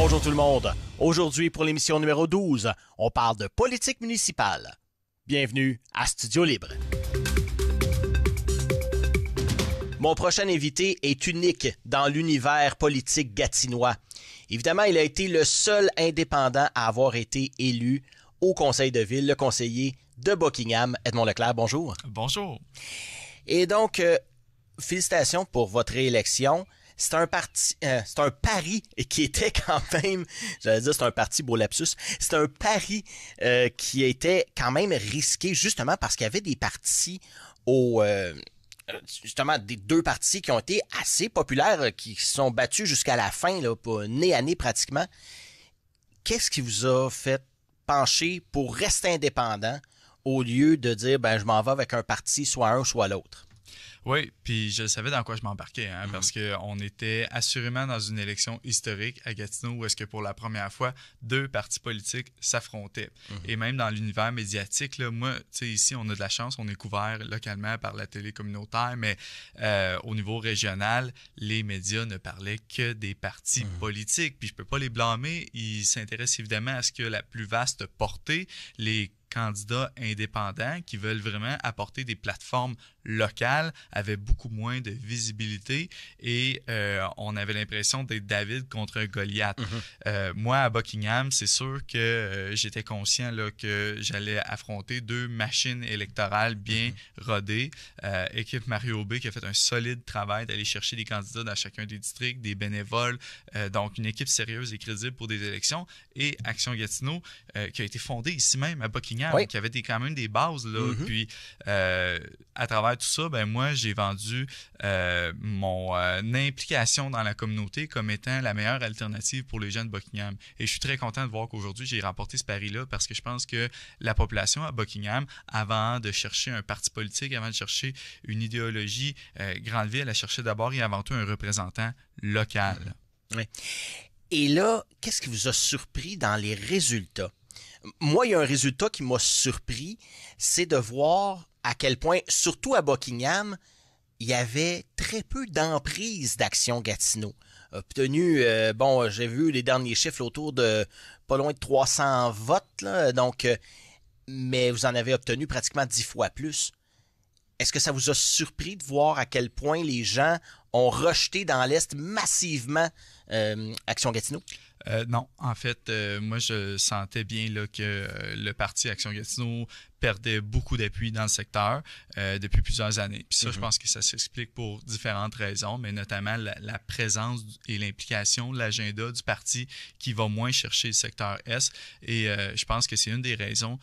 Bonjour tout le monde. Aujourd'hui, pour l'émission numéro 12, on parle de politique municipale. Bienvenue à Studio Libre. Mon prochain invité est unique dans l'univers politique gatinois. Évidemment, il a été le seul indépendant à avoir été élu au conseil de ville, le conseiller de Buckingham, Edmond Leclerc. Bonjour. Bonjour. Et donc, félicitations pour votre réélection. C'est un pari qui était quand même, j'allais dire c'est un parti beau lapsus, c'est un pari qui était quand même risqué justement parce qu'il y avait des partis justement des deux partis qui ont été assez populaires, qui se sont battus jusqu'à la fin, là, nez à nez pratiquement. Qu'est-ce qui vous a fait pencher pour rester indépendant au lieu de dire je m'en vais avec un parti, soit un, soit l'autre? Oui, puis je savais dans quoi je m'embarquais, parce qu'on était assurément dans une élection historique à Gatineau où est-ce que pour la première fois, deux partis politiques s'affrontaient. Et même dans l'univers médiatique, là, moi, tu sais, ici, on a de la chance, on est couvert localement par la télé communautaire, mais au niveau régional, les médias ne parlaient que des partis politiques. Puis je peux pas les blâmer, ils s'intéressent évidemment à ce que la plus vaste portée, les candidats indépendants qui veulent vraiment apporter des plateformes locales avaient beaucoup moins de visibilité et on avait l'impression d'être David contre Goliath. Moi, à Buckingham, c'est sûr que j'étais conscient là, que j'allais affronter deux machines électorales bien rodées. Équipe Mario B qui a fait un solide travail d'aller chercher des candidats dans chacun des districts, des bénévoles, donc une équipe sérieuse et crédible pour des élections, et Action Gatineau qui a été fondée ici même à Buckingham, qui avait quand même des bases. Là. Puis, à travers tout ça, moi, j'ai vendu mon implication dans la communauté comme étant la meilleure alternative pour les gens de Buckingham. Et je suis très content de voir qu'aujourd'hui, j'ai remporté ce pari-là parce que je pense que la population à Buckingham, avant de chercher un parti politique, avant de chercher une idéologie, Grandeville, elle cherchait d'abord et avant tout un représentant local. Oui. Et là, qu'est-ce qui vous a surpris dans les résultats? Moi, il y a un résultat qui m'a surpris, c'est de voir à quel point, surtout à Buckingham, il y avait très peu d'emprise d'Action Gatineau. Obtenu, j'ai vu les derniers chiffres autour de pas loin de 300 votes, là, donc, mais vous en avez obtenu pratiquement 10 fois plus. Est-ce que ça vous a surpris de voir à quel point les gens ont rejeté dans l'Est massivement Action Gatineau? Non, en fait, moi, je sentais bien là, que le parti Action Gatineau perdait beaucoup d'appui dans le secteur depuis plusieurs années. Puis ça, je pense que ça s'explique pour différentes raisons, mais notamment la présence et l'implication, l'agenda du parti qui va moins chercher le secteur Est. Et je pense que c'est une des raisons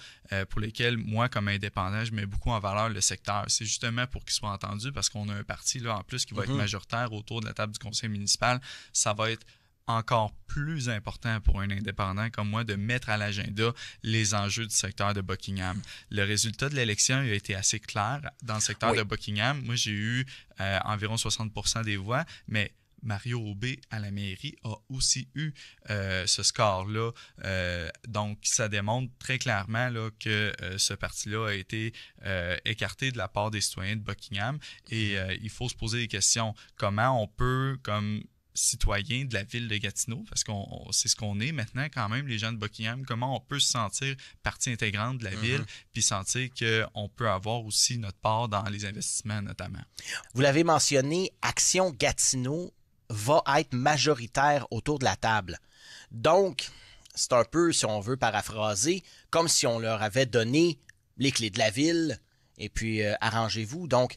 pour lesquelles moi, comme indépendant, je mets beaucoup en valeur le secteur. C'est justement pour qu'il soit entendu, parce qu'on a un parti là en plus qui va être majoritaire autour de la table du conseil municipal. Ça va être encore plus important pour un indépendant comme moi de mettre à l'agenda les enjeux du secteur de Buckingham. Le résultat de l'élection a été assez clair dans le secteur de Buckingham. Moi, j'ai eu environ 60% des voix, mais Mario Aubé à la mairie a aussi eu ce score-là. Donc, ça démontre très clairement là, que ce parti-là a été écarté de la part des citoyens de Buckingham. Et il faut se poser des questions. Comment on peut, comme citoyens de la ville de Gatineau, parce qu'on c'est ce qu'on est maintenant quand même, les gens de Buckingham, comment on peut se sentir partie intégrante de la ville, puis sentir qu'on peut avoir aussi notre part dans les investissements notamment. Vous l'avez mentionné, Action Gatineau va être majoritaire autour de la table. Donc, c'est un peu, si on veut paraphraser, comme si on leur avait donné les clés de la ville, et puis arrangez-vous. Donc,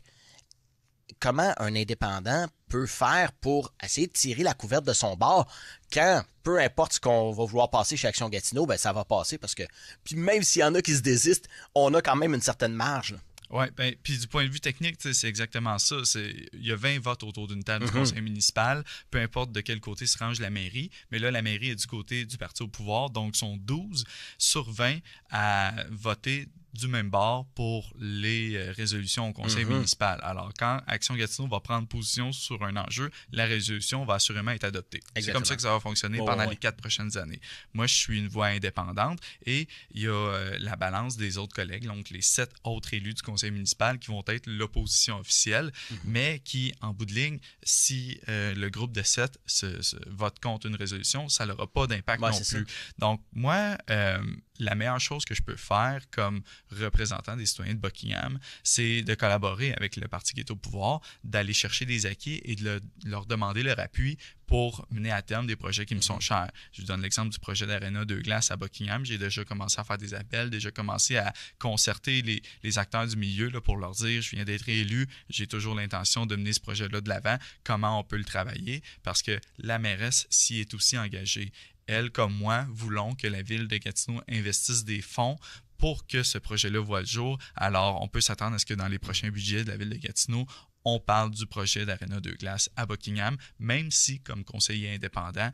comment un indépendant peut faire pour essayer de tirer la couverte de son bord quand, peu importe ce qu'on va vouloir passer chez Action Gatineau, ça va passer parce que, puis même s'il y en a qui se désistent, on a quand même une certaine marge. Oui, puis du point de vue technique, c'est exactement ça. Il y a 20 votes autour d'une table du conseil municipal, peu importe de quel côté se range la mairie, mais là, la mairie est du côté du parti au pouvoir, donc sont 12 sur 20 à voter du même bord pour les résolutions au conseil municipal. Alors, quand Action Gatineau va prendre position sur un enjeu, la résolution va assurément être adoptée. C'est comme ça que ça va fonctionner pendant les 4 prochaines années. Moi, je suis une voix indépendante et il y a la balance des autres collègues, donc les 7 autres élus du conseil municipal qui vont être l'opposition officielle, mais qui, en bout de ligne, si le groupe de 7 vote contre une résolution, ça n'aura pas d'impact non plus. Ça. Donc, moi, la meilleure chose que je peux faire comme représentant des citoyens de Buckingham, c'est de collaborer avec le parti qui est au pouvoir, d'aller chercher des acquis et de leur demander leur appui pour mener à terme des projets qui me sont chers. Je vous donne l'exemple du projet d'Arena 2 Glaces à Buckingham. J'ai déjà commencé à faire des appels, déjà commencé à concerter les acteurs du milieu là, pour leur dire, je viens d'être élu, j'ai toujours l'intention de mener ce projet-là de l'avant, comment on peut le travailler, parce que la mairesse s'y est aussi engagée. Elle, comme moi, voulons que la ville de Gatineau investisse des fonds pour que ce projet-là voit le jour. Alors, on peut s'attendre à ce que dans les prochains budgets de la ville de Gatineau, on parle du projet d'Arena 2 Glaces à Buckingham, même si, comme conseiller indépendant,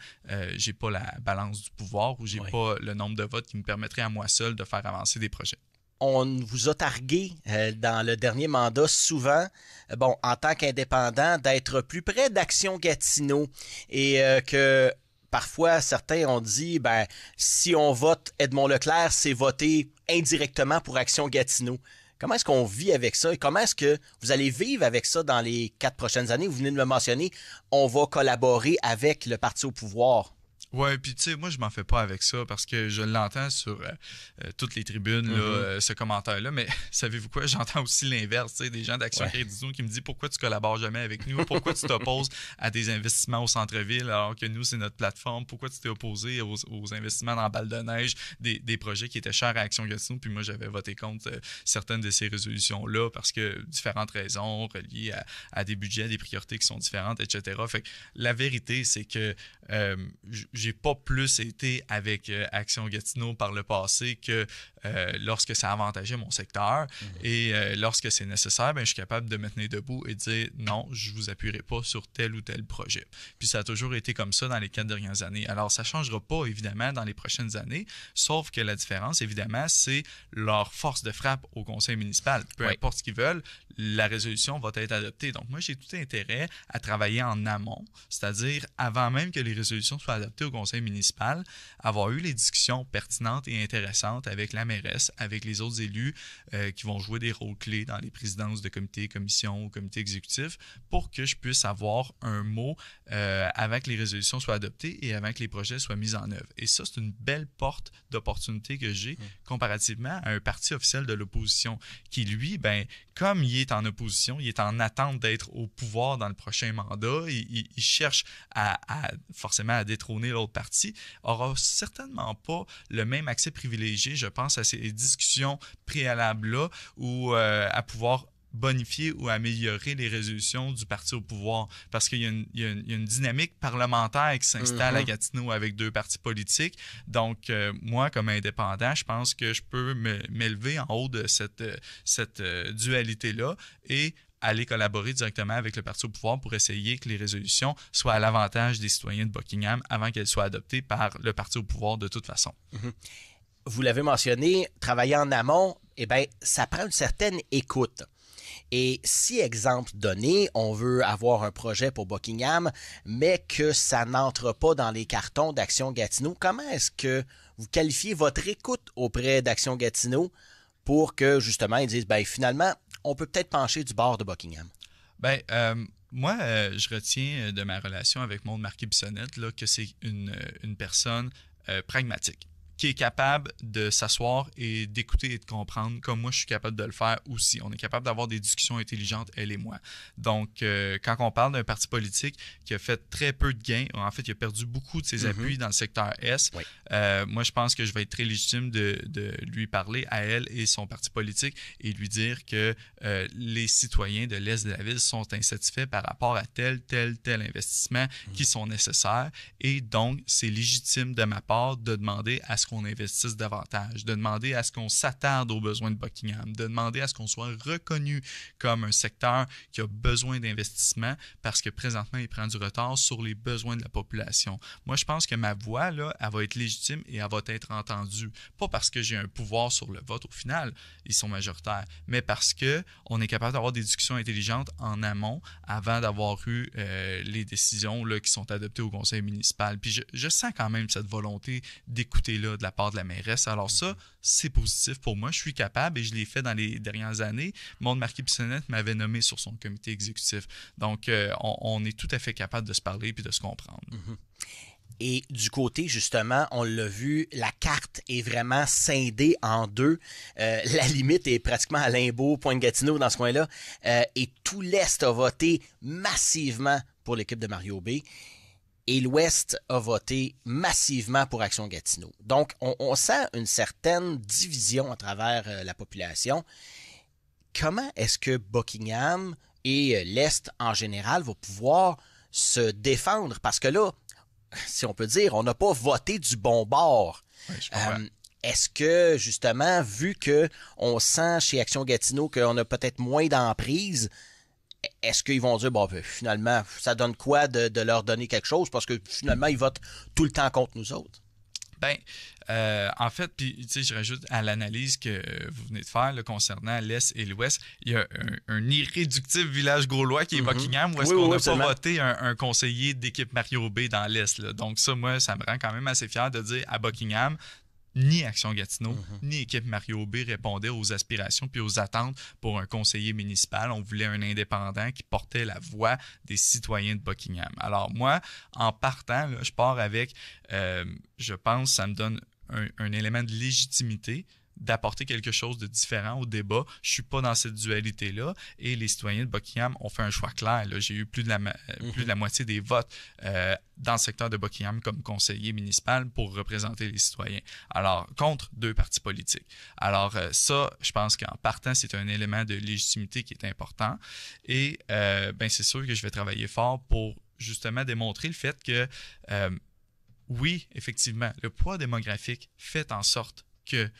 j'ai pas la balance du pouvoir ou j'ai pas le nombre de votes qui me permettrait à moi seul de faire avancer des projets. On vous a targué dans le dernier mandat souvent, en tant qu'indépendant, d'être plus près d'Action Gatineau et que parfois certains ont dit, si on vote Edmond Leclerc, c'est voter indirectement pour Action Gatineau. Comment est-ce qu'on vit avec ça et comment est-ce que vous allez vivre avec ça dans les 4 prochaines années? Vous venez de me mentionner, on va collaborer avec le parti au pouvoir. Ouais, puis tu sais, moi, je m'en fais pas avec ça parce que je l'entends sur toutes les tribunes, là, ce commentaire-là. Mais savez-vous quoi? J'entends aussi l'inverse, tu sais, des gens d'Action Gatineau qui me disent pourquoi tu collabores jamais avec nous? Pourquoi tu t'opposes à des investissements au centre-ville alors que nous, c'est notre plateforme? Pourquoi tu t'es opposé aux investissements dans Balle de Neige, des projets qui étaient chers à Action Gatineau? Puis moi, j'avais voté contre certaines de ces résolutions-là parce que différentes raisons reliées à des budgets, des priorités qui sont différentes, etc. Fait que la vérité, c'est que j'ai pas plus été avec Action Gatineau par le passé que lorsque ça avantageait mon secteur. Et lorsque c'est nécessaire, je suis capable de me tenir debout et de dire non, je vous appuierai pas sur tel ou tel projet. Puis ça a toujours été comme ça dans les 4 dernières années. Alors, ça changera pas, évidemment, dans les prochaines années, sauf que la différence, évidemment, c'est leur force de frappe au conseil municipal. Peu importe ce qu'ils veulent, la résolution va être adoptée. Donc, moi, j'ai tout intérêt à travailler en amont, c'est-à-dire avant même que les résolutions soient adoptées au conseil municipal, avoir eu les discussions pertinentes et intéressantes avec la mairesse, avec les autres élus qui vont jouer des rôles clés dans les présidences de comités, commissions ou comités exécutifs pour que je puisse avoir un mot avant que les résolutions soient adoptées et avant que les projets soient mis en œuvre. Et ça, c'est une belle porte d'opportunité que j'ai comparativement à un parti officiel de l'opposition qui, lui, comme il est en opposition, il est en attente d'être au pouvoir dans le prochain mandat, il cherche forcément à détrôner l'autre parti, aura certainement pas le même accès privilégié, je pense, à ces discussions préalables-là ou à pouvoir bonifier ou améliorer les résolutions du parti au pouvoir parce qu'il y a une dynamique parlementaire qui s'installe à Gatineau avec 2 partis politiques. Donc, moi, comme indépendant, je pense que je peux m'élever en haut de cette dualité-là et aller collaborer directement avec le parti au pouvoir pour essayer que les résolutions soient à l'avantage des citoyens de Buckingham avant qu'elles soient adoptées par le parti au pouvoir de toute façon. Vous l'avez mentionné, travailler en amont, ça prend une certaine écoute. Et si, exemple donné, on veut avoir un projet pour Buckingham, mais que ça n'entre pas dans les cartons d'Action Gatineau, comment est-ce que vous qualifiez votre écoute auprès d'Action Gatineau pour que, justement, ils disent, finalement, on peut peut-être pencher du bord de Buckingham? Moi, je retiens de ma relation avec Maude Marquis-Bissonnette là, que c'est une personne pragmatique, qui est capable de s'asseoir et d'écouter et de comprendre comme moi je suis capable de le faire aussi. On est capable d'avoir des discussions intelligentes, elle et moi. Donc, quand on parle d'un parti politique qui a fait très peu de gains, en fait, il a perdu beaucoup de ses appuis dans le secteur Est, moi, je pense que je vais être très légitime de lui parler à elle et son parti politique et lui dire que les citoyens de l'Est de la ville sont insatisfaits par rapport à tel investissement qui sont nécessaires et donc, c'est légitime de ma part de demander à ce ce qu'on investisse davantage, de demander à ce qu'on s'attarde aux besoins de Buckingham, de demander à ce qu'on soit reconnu comme un secteur qui a besoin d'investissement parce que présentement, il prend du retard sur les besoins de la population. Moi, je pense que ma voix, là, elle va être légitime et elle va être entendue. Pas parce que j'ai un pouvoir sur le vote au final, ils sont majoritaires, mais parce qu'on est capable d'avoir des discussions intelligentes en amont avant d'avoir eu les décisions là, qui sont adoptées au conseil municipal. Puis je sens quand même cette volonté d'écouter là, de la part de la mairesse. Alors ça, c'est positif pour moi. Je suis capable et je l'ai fait dans les dernières années. Maude Marquis-Bissonnette m'avait nommé sur son comité exécutif. Donc, on est tout à fait capable de se parler puis de se comprendre. Mm-hmm. Et du côté, justement, on l'a vu, la carte est vraiment scindée en deux. La limite est pratiquement à Limbaud, Pointe-Gatineau, dans ce coin-là. Et tout l'Est a voté massivement pour l'équipe de Mario B. Et l'Ouest a voté massivement pour Action Gatineau. Donc, on sent une certaine division à travers la population. Comment est-ce que Buckingham et l'Est en général vont pouvoir se défendre? Parce que là, si on peut dire, on n'a pas voté du bon bord. Oui, est-ce que, justement, vu qu'on sent chez Action Gatineau qu'on a peut-être moins d'emprise, est-ce qu'ils vont dire, bon, finalement, ça donne quoi de leur donner quelque chose? Parce que finalement, ils votent tout le temps contre nous autres. Ben, en fait, puis tu sais, je rajoute à l'analyse que vous venez de faire là, concernant l'Est et l'Ouest, il y a un irréductible village gaulois qui est Buckingham, où est-ce qu'on n'a pas voté un conseiller d'équipe Mario B dans l'Est. Là. Donc ça, moi, ça me rend quand même assez fier de dire à Buckingham, ni Action Gatineau, ni équipe Mario B répondaient aux aspirations puis aux attentes pour un conseiller municipal. On voulait un indépendant qui portait la voix des citoyens de Buckingham. Alors moi, en partant, là, je pars avec, je pense, ça me donne un élément de légitimité d'apporter quelque chose de différent au débat. Je suis pas dans cette dualité-là et les citoyens de Buckingham ont fait un choix clair. Là. J'ai eu plus de la moitié des votes dans le secteur de Buckingham comme conseiller municipal pour représenter les citoyens. Alors, contre 2 partis politiques. Alors, ça, je pense qu'en partant, c'est un élément de légitimité qui est important et ben c'est sûr que je vais travailler fort pour justement démontrer le fait que oui, effectivement, le poids démographique fait en sorte que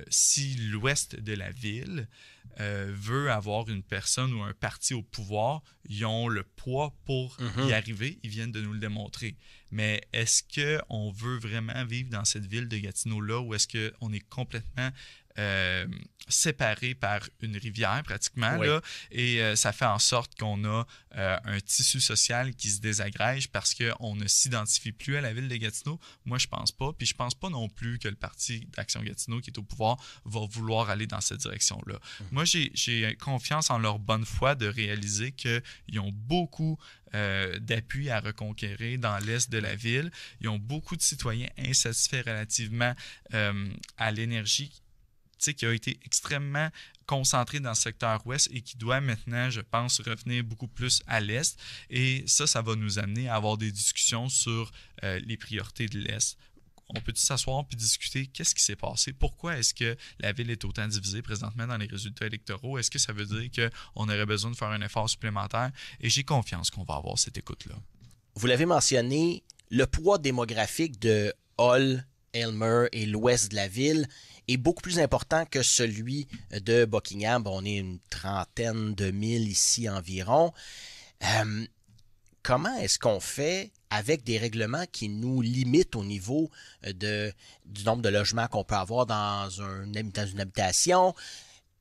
si l'ouest de la ville veut avoir une personne ou un parti au pouvoir, ils ont le poids pour y arriver. Ils viennent de nous le démontrer. Mais est-ce qu'on veut vraiment vivre dans cette ville de Gatineau-là ou est-ce qu'on est complètement séparé par une rivière pratiquement oui. là, et ça fait en sorte qu'on a un tissu social qui se désagrège parce qu'on ne s'identifie plus à la ville de Gatineau. Moi, je pense pas. Puis je pense pas non plus que le parti d'Action Gatineau qui est au pouvoir va vouloir aller dans cette direction-là. Moi, j'ai confiance en leur bonne foi de réaliser qu'ils ont beaucoup d'appui à reconquérir dans l'est de la ville. Ils ont beaucoup de citoyens insatisfaits relativement à l'énergie qui a été extrêmement concentré dans le secteur ouest et qui doit maintenant, je pense, revenir beaucoup plus à l'est. Et ça va nous amener à avoir des discussions sur les priorités de l'est. On peut s'asseoir puis discuter qu'est-ce qui s'est passé, pourquoi est-ce que la ville est autant divisée présentement dans les résultats électoraux, est-ce que ça veut dire qu'on aurait besoin de faire un effort supplémentaire? Et j'ai confiance qu'on va avoir cette écoute-là. Vous l'avez mentionné, le poids démographique de Hull, Aylmer et l'ouest de la ville est beaucoup plus important que celui de Buckingham. Bon, on est une trentaine de mille ici environ. Comment est-ce qu'on fait avec des règlements qui nous limitent au niveau du nombre de logements qu'on peut avoir dans une habitation,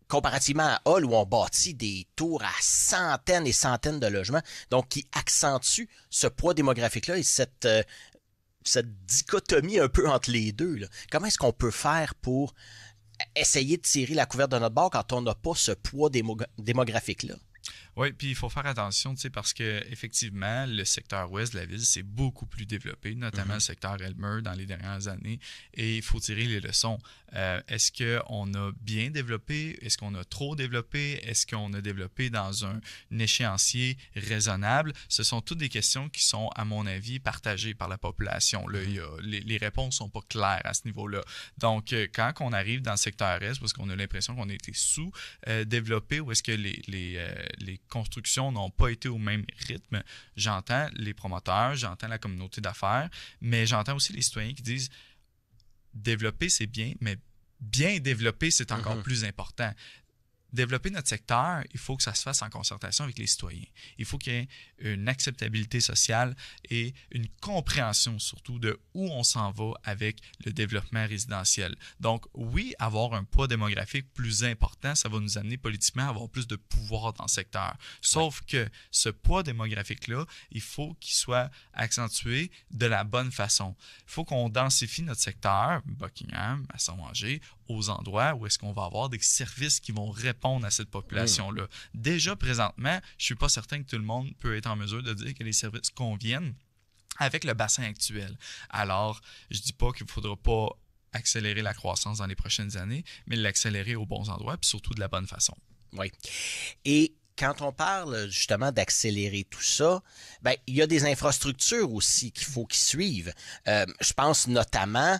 comparativement à Hull où on bâtit des tours à centaines et centaines de logements, donc qui accentuent ce poids démographique-là et cette dichotomie un peu entre les deux. Là. Comment est-ce qu'on peut faire pour essayer de tirer la couverte de notre bord quand on n'a pas ce poids démographique-là? Oui, puis il faut faire attention, parce que effectivement, le secteur ouest de la ville s'est beaucoup plus développé, notamment le secteur Aylmer dans les dernières années, et il faut tirer les leçons. Est-ce qu'on a bien développé? Est-ce qu'on a trop développé? Est-ce qu'on a développé dans un échéancier raisonnable? Ce sont toutes des questions qui sont, à mon avis, partagées par la population. Là, les réponses ne sont pas claires à ce niveau-là. Donc, quand on arrive dans le secteur est, parce qu'on a l'impression qu'on a été sous-développé, ou est-ce que les constructions n'ont pas été au même rythme, j'entends les promoteurs, j'entends la communauté d'affaires, mais j'entends aussi les citoyens qui disent développer, c'est bien, mais bien développer, c'est encore plus important. Développer notre secteur, il faut que ça se fasse en concertation avec les citoyens. Il faut qu'il y ait une acceptabilité sociale et une compréhension surtout de où on s'en va avec le développement résidentiel. Donc oui, avoir un poids démographique plus important, ça va nous amener politiquement à avoir plus de pouvoir dans le secteur. Sauf que ce poids démographique-là, il faut qu'il soit accentué de la bonne façon. Il faut qu'on densifie notre secteur, Buckingham, Masson-Angers, aux endroits où est-ce qu'on va avoir des services qui vont répondre à cette population-là. Déjà, présentement, je ne suis pas certain que tout le monde peut être en mesure de dire que les services conviennent avec le bassin actuel. Alors, je ne dis pas qu'il ne faudra pas accélérer la croissance dans les prochaines années, mais l'accélérer aux bons endroits, puis surtout de la bonne façon. Oui. Et quand on parle justement d'accélérer tout ça, ben il y a des infrastructures aussi qu'il faut qu'ils suivent. Je pense notamment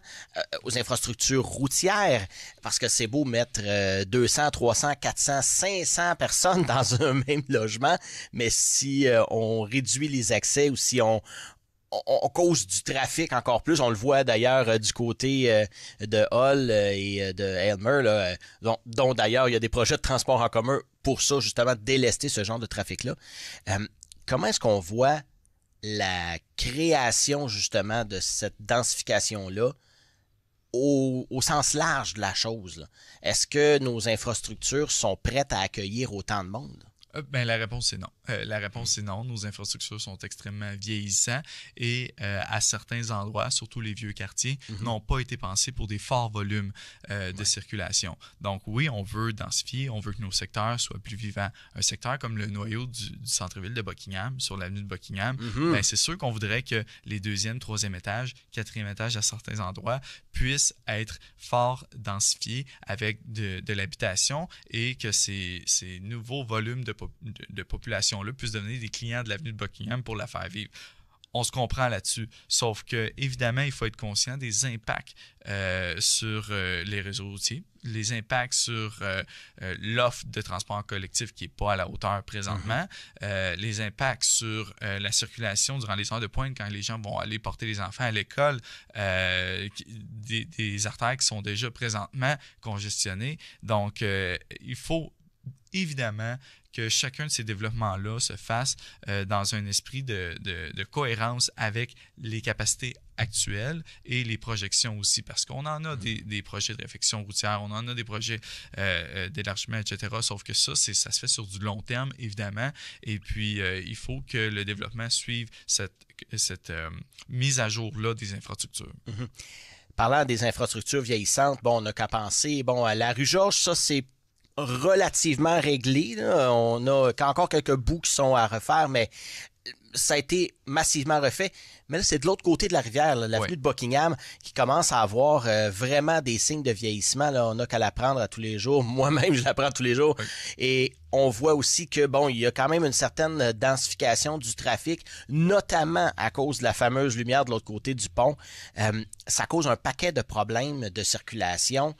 aux infrastructures routières, parce que c'est beau mettre 200, 300, 400, 500 personnes dans un même logement, mais si on réduit les accès ou si on cause du trafic encore plus. On le voit d'ailleurs du côté de Hull et de Aylmer, là, dont d'ailleurs il y a des projets de transport en commun pour ça, justement, délester ce genre de trafic-là. Comment est-ce qu'on voit la création, justement, de cette densification-là au sens large de la chose, là? Est-ce que nos infrastructures sont prêtes à accueillir autant de monde? Ben, la réponse est non. La réponse est non. Nos infrastructures sont extrêmement vieillissantes et à certains endroits, surtout les vieux quartiers, n'ont pas été pensés pour des forts volumes de circulation. Donc oui, on veut densifier, on veut que nos secteurs soient plus vivants. Un secteur comme le noyau du centre-ville de Buckingham, sur l'avenue de Buckingham, ben, c'est sûr qu'on voudrait que les deuxième, troisième étages, quatrième étages à certains endroits puissent être fort densifiés avec de l'habitation et que ces nouveaux volumes de population-là puissent devenir des clients de l'avenue de Buckingham pour la faire vivre. On se comprend là-dessus, sauf que évidemment, il faut être conscient des impacts sur les réseaux routiers, les impacts sur l'offre de transport collectif qui n'est pas à la hauteur présentement, les impacts sur la circulation durant les heures de pointe quand les gens vont aller porter les enfants à l'école, des artères qui sont déjà présentement congestionnées. Donc, il faut évidemment que chacun de ces développements-là se fasse dans un esprit de cohérence avec les capacités actuelles et les projections aussi, parce qu'on en a des projets de réfection routière, on en a des projets d'élargissement, etc., sauf que ça se fait sur du long terme, évidemment, et puis il faut que le développement suive cette mise à jour-là des infrastructures. Parlant des infrastructures vieillissantes, on n'a qu'à penser, à la rue Georges, ça c'est relativement réglé, là. On a encore quelques bouts qui sont à refaire, mais ça a été massivement refait. Mais là, c'est de l'autre côté de la rivière, l'avenue de Buckingham, qui commence à avoir vraiment des signes de vieillissement. Là. On n'a qu'à la prendre à tous les jours. Moi-même, je la prends tous les jours. Oui. Et on voit aussi que, il y a quand même une certaine densification du trafic, notamment à cause de la fameuse lumière de l'autre côté du pont. Ça cause un paquet de problèmes de circulation.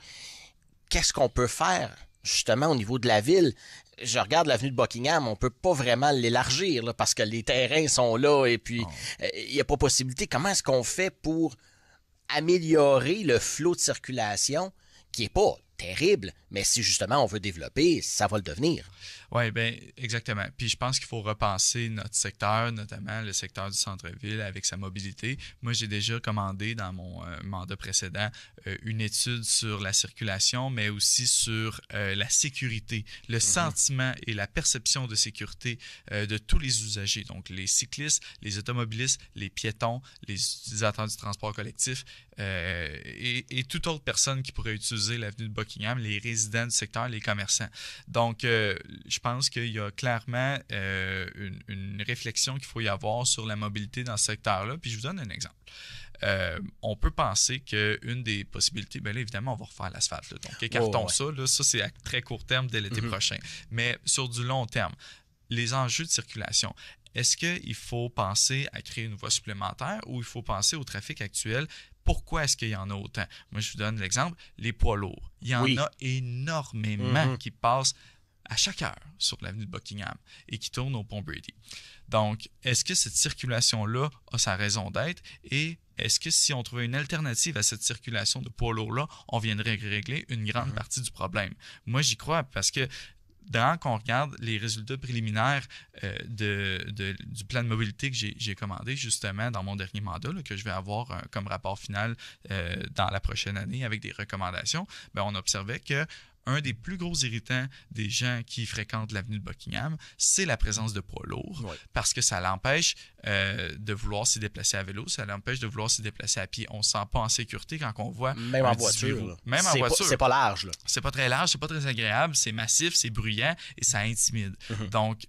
Qu'est-ce qu'on peut faire justement au niveau de la ville? Je regarde l'avenue de Buckingham, on peut pas vraiment l'élargir là, parce que les terrains sont là et puis il n'y a pas possibilité. Comment est-ce qu'on fait pour améliorer le flot de circulation qui est pas terrible, mais si justement on veut développer, ça va le devenir? Oui, bien, exactement. Puis je pense qu'il faut repenser notre secteur, notamment le secteur du centre-ville avec sa mobilité. Moi, j'ai déjà commandé dans mon mandat précédent une étude sur la circulation, mais aussi sur la sécurité, le sentiment et la perception de sécurité de tous les usagers. Donc, les cyclistes, les automobilistes, les piétons, les utilisateurs du transport collectif et toute autre personne qui pourrait utiliser l'avenue de Buckingham, les résidents du secteur, les commerçants. Donc, je pense qu'il y a clairement une réflexion qu'il faut y avoir sur la mobilité dans ce secteur-là. Puis je vous donne un exemple. On peut penser qu'une des possibilités, bien là, évidemment, on va refaire l'asphalte. Donc, écartons ça. Là, ça, c'est à très court terme dès l'été prochain. Mais sur du long terme, les enjeux de circulation, est-ce qu'il faut penser à créer une voie supplémentaire ou il faut penser au trafic actuel? Pourquoi est-ce qu'il y en a autant? Moi, je vous donne l'exemple, les poids lourds. Il y en a énormément qui passent à chaque heure sur l'avenue de Buckingham et qui tourne au pont Brady. Donc, est-ce que cette circulation-là a sa raison d'être et est-ce que si on trouvait une alternative à cette circulation de poids lourds-là, on viendrait régler une grande partie du problème? Moi, j'y crois parce que quand on regarde les résultats préliminaires du plan de mobilité que j'ai commandé justement dans mon dernier mandat, là, que je vais avoir comme rapport final dans la prochaine année avec des recommandations, bien, on observait que un des plus gros irritants des gens qui fréquentent l'avenue de Buckingham, c'est la présence de poids lourds, parce que ça l'empêche de vouloir s'y déplacer à vélo, ça l'empêche de vouloir s'y déplacer à pied. On ne se sent pas en sécurité quand on voit même en voiture. Même en voiture. C'est pas large. Là. C'est pas très large, c'est pas très agréable, c'est massif, c'est bruyant et ça intimide. Donc,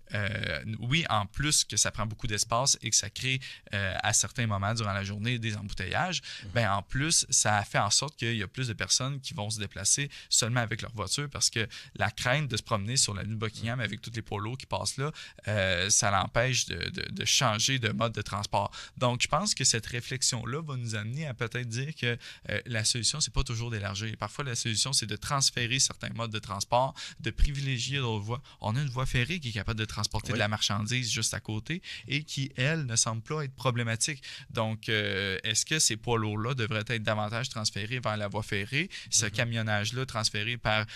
oui, en plus que ça prend beaucoup d'espace et que ça crée à certains moments durant la journée des embouteillages, ben en plus, ça fait en sorte qu'il y a plus de personnes qui vont se déplacer seulement avec leur voiture parce que la crainte de se promener sur l'avenue de Buckingham avec tous les poids lourds qui passent là, ça l'empêche de changer de mode de transport. Donc, je pense que cette réflexion-là va nous amener à peut-être dire que la solution, c'est pas toujours d'élargir. Parfois, la solution, c'est de transférer certains modes de transport, de privilégier d'autres voies. On a une voie ferrée qui est capable de transporter de la marchandise juste à côté et qui, elle, ne semble pas être problématique. Donc, est-ce que ces poids lourds-là devraient être davantage transférés vers la voie ferrée, ce camionnage-là transféré par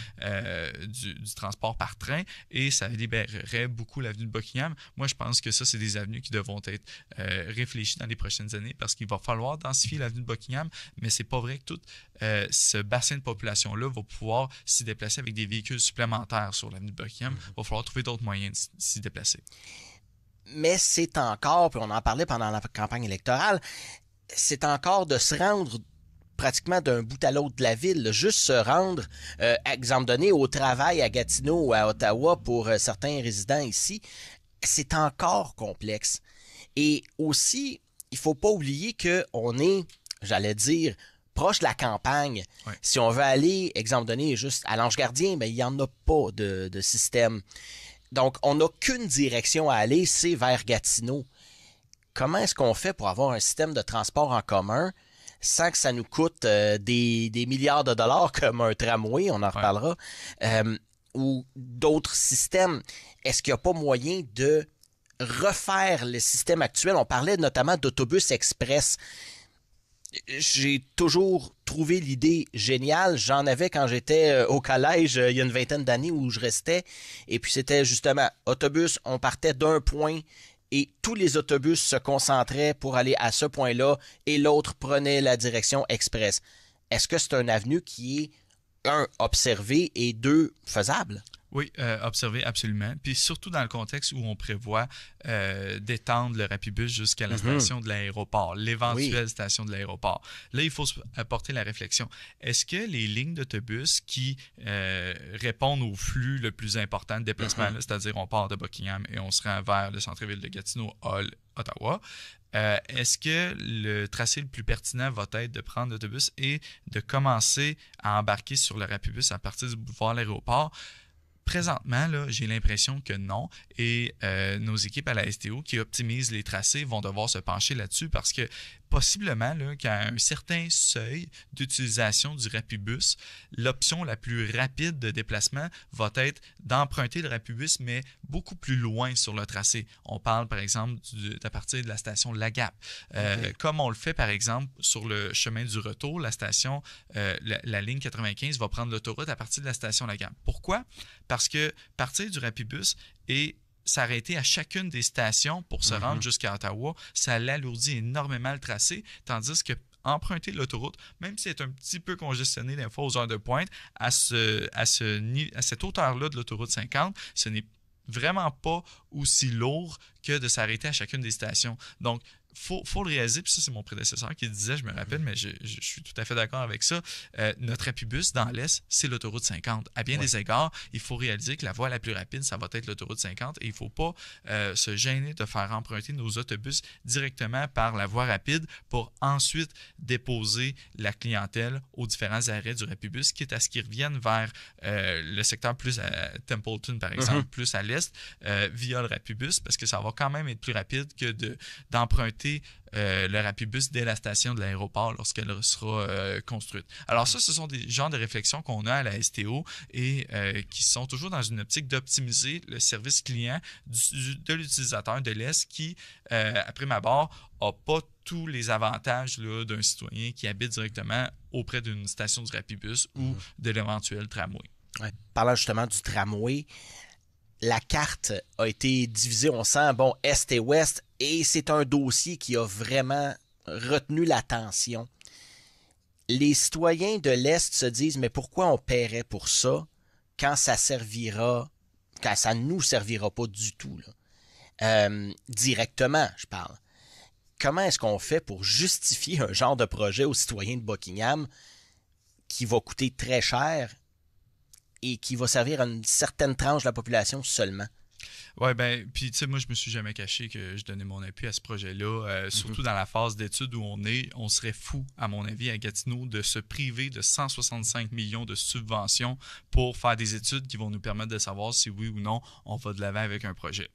du transport par train et ça libérerait beaucoup l'avenue de Buckingham. Moi, je pense que ça, c'est des avenues qui devront être réfléchies dans les prochaines années parce qu'il va falloir densifier l'avenue de Buckingham, mais c'est pas vrai que tout ce bassin de population-là va pouvoir s'y déplacer avec des véhicules supplémentaires sur l'avenue de Buckingham. Il va falloir trouver d'autres moyens de s'y déplacer. Mais c'est encore, puis on en parlait pendant la campagne électorale, c'est encore de se rendre pratiquement d'un bout à l'autre de la ville, là, juste se rendre, exemple donné, au travail à Gatineau ou à Ottawa pour certains résidents ici, c'est encore complexe. Et aussi, il faut pas oublier qu'on est, j'allais dire, proche de la campagne. Ouais. Si on veut aller, exemple donné, juste à l'Ange-Gardien, ben, il n'y en a pas de système. Donc, on n'a qu'une direction à aller, c'est vers Gatineau. Comment est-ce qu'on fait pour avoir un système de transport en commun sans que ça nous coûte des milliards de dollars comme un tramway, on en reparlera, ou d'autres systèmes? Est-ce qu'il n'y a pas moyen de refaire le système actuel? On parlait notamment d'autobus express. J'ai toujours trouvé l'idée géniale. J'en avais quand j'étais au collège il y a une vingtaine d'années où je restais. Et puis c'était justement autobus, on partait d'un point et tous les autobus se concentraient pour aller à ce point-là et l'autre prenait la direction express. Est-ce que c'est une avenue qui est, un, observée et deux, faisable? Oui, observer absolument. Puis surtout dans le contexte où on prévoit d'étendre le Rapibus jusqu'à la station de l'aéroport, l'éventuelle station de l'aéroport. Là, il faut apporter la réflexion. Est-ce que les lignes d'autobus qui répondent au flux le plus important de déplacement, là, c'est-à-dire on part de Buckingham et on se rend vers le centre-ville de Gatineau, Hull, Ottawa, est-ce que le tracé le plus pertinent va être de prendre l'autobus et de commencer à embarquer sur le Rapibus à partir du boulevard de l'aéroport? Présentement, là, j'ai l'impression que non. Et nos équipes à la STO qui optimisent les tracés vont devoir se pencher là-dessus parce que possiblement là, qu'à un certain seuil d'utilisation du Rapibus, l'option la plus rapide de déplacement va être d'emprunter le Rapibus, mais beaucoup plus loin sur le tracé. On parle, par exemple, à partir de la station Lagap. Comme on le fait, par exemple, sur le chemin du retour, la station, la ligne 95 va prendre l'autoroute à partir de la station Lagap. Pourquoi? Parce que partir du Rapibus et s'arrêter à chacune des stations pour se rendre jusqu'à Ottawa, ça l'alourdit énormément le tracé, tandis que emprunter l'autoroute, même si c'est un petit peu congestionné des fois aux heures de pointe, à cette hauteur-là de l'autoroute 50, ce n'est vraiment pas aussi lourd que de s'arrêter à chacune des stations. Donc, faut le réaliser, puis ça, c'est mon prédécesseur qui le disait, je me rappelle, mais je suis tout à fait d'accord avec ça. Notre Rapibus, dans l'Est, c'est l'autoroute 50. À bien des égards, il faut réaliser que la voie la plus rapide, ça va être l'autoroute 50 et il ne faut pas se gêner de faire emprunter nos autobus directement par la voie rapide pour ensuite déposer la clientèle aux différents arrêts du Rapibus, quitte à ce qu'ils reviennent vers le secteur plus à Templeton, par exemple, plus à l'Est, via le Rapibus, parce que ça va quand même être plus rapide que d'emprunter arrêter le Rapibus dès la station de l'aéroport lorsqu'elle sera construite. Alors ça, ce sont des genres de réflexions qu'on a à la STO et qui sont toujours dans une optique d'optimiser le service client de l'utilisateur de l'Est qui, après ma barre, n'a pas tous les avantages là, d'un citoyen qui habite directement auprès d'une station du Rapibus ou de l'éventuel tramway. Ouais. Parlant justement du tramway, la carte a été divisée, on sent, bon, Est et Ouest, et c'est un dossier qui a vraiment retenu l'attention. Les citoyens de l'Est se disent, mais pourquoi on paierait pour ça quand ça nous servira pas du tout, là? Directement, je parle. Comment est-ce qu'on fait pour justifier un genre de projet aux citoyens de Buckingham qui va coûter très cher et qui va servir à une certaine tranche de la population seulement? Oui, ben, puis tu sais, moi, je me suis jamais caché que je donnais mon appui à ce projet-là, surtout dans la phase d'études où on serait fou, à mon avis, à Gatineau, de se priver de 165 millions de subventions pour faire des études qui vont nous permettre de savoir si oui ou non on va de l'avant avec un projet.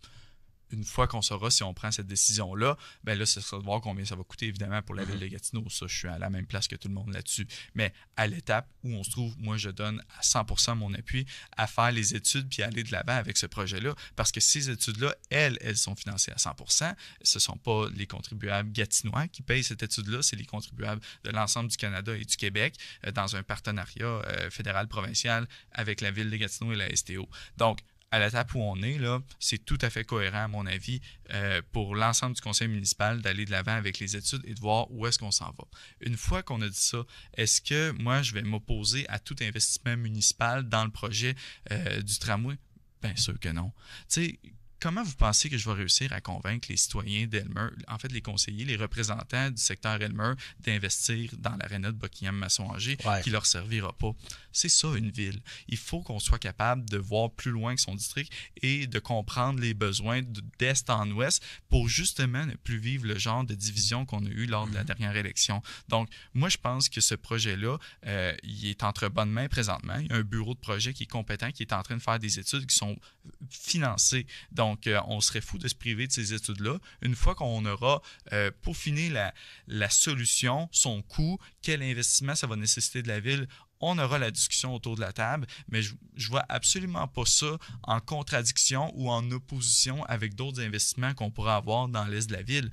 Une fois qu'on saura si on prend cette décision-là, ben là, ce sera de voir combien ça va coûter, évidemment, pour la ville de Gatineau. Ça, je suis à la même place que tout le monde là-dessus. Mais à l'étape où on se trouve, moi, je donne à 100% mon appui à faire les études puis aller de l'avant avec ce projet-là. Parce que ces études-là, elles sont financées à 100%. Ce ne sont pas les contribuables gatinois qui payent cette étude-là, c'est les contribuables de l'ensemble du Canada et du Québec dans un partenariat fédéral-provincial avec la ville de Gatineau et la STO. Donc, à l'étape où on est, là, c'est tout à fait cohérent, à mon avis, pour l'ensemble du conseil municipal d'aller de l'avant avec les études et de voir où est-ce qu'on s'en va. Une fois qu'on a dit ça, est-ce que moi, je vais m'opposer à tout investissement municipal dans le projet du tramway? Bien sûr que non. Tu sais, comment vous pensez que je vais réussir à convaincre les citoyens d'Elmer, en fait les conseillers, les représentants du secteur Elmer, d'investir dans l'aréna de Buckingham-Masson-Angers qui ne leur servira pas? C'est ça une ville. Il faut qu'on soit capable de voir plus loin que son district et de comprendre les besoins d'est en ouest pour justement ne plus vivre le genre de division qu'on a eu lors de la dernière élection. Donc, moi, je pense que ce projet-là, il est entre bonnes mains présentement. Il y a un bureau de projet qui est compétent, qui est en train de faire des études qui sont financées. Donc, on serait fou de se priver de ces études-là. Une fois qu'on aura peaufiné la solution, son coût, quel investissement ça va nécessiter de la ville, on aura la discussion autour de la table, mais je ne vois absolument pas ça en contradiction ou en opposition avec d'autres investissements qu'on pourrait avoir dans l'est de la ville.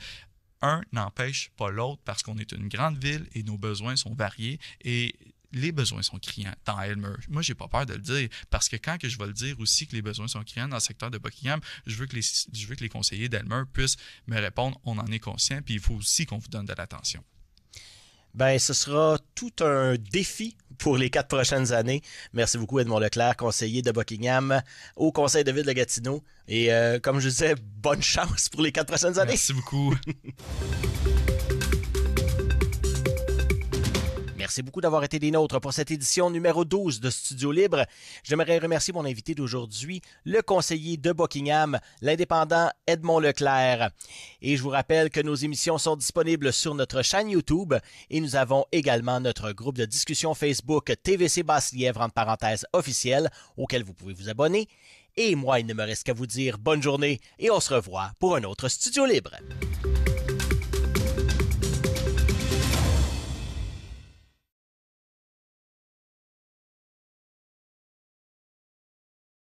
Un n'empêche pas l'autre parce qu'on est une grande ville et nos besoins sont variés et les besoins sont criants dans Elmer. Moi, j'ai pas peur de le dire parce que quand que je vais le dire aussi que les besoins sont criants dans le secteur de Buckingham, je veux que les conseillers d'Elmer puissent me répondre, on en est conscient, puis il faut aussi qu'on vous donne de l'attention. Ben, ce sera tout un défi pour les 4 prochaines années. Merci beaucoup, Edmond Leclerc, conseiller de Buckingham au Conseil de ville de Gatineau. Et comme je disais, bonne chance pour les 4 prochaines années. Merci beaucoup. Merci beaucoup d'avoir été des nôtres pour cette édition numéro 12 de Studio Libre. J'aimerais remercier mon invité d'aujourd'hui, le conseiller de Buckingham, l'indépendant Edmond Leclerc. Et je vous rappelle que nos émissions sont disponibles sur notre chaîne YouTube et nous avons également notre groupe de discussion Facebook TVC Basse-Lièvre entre parenthèses officiel auquel vous pouvez vous abonner. Et moi, il ne me reste qu'à vous dire bonne journée et on se revoit pour un autre Studio Libre.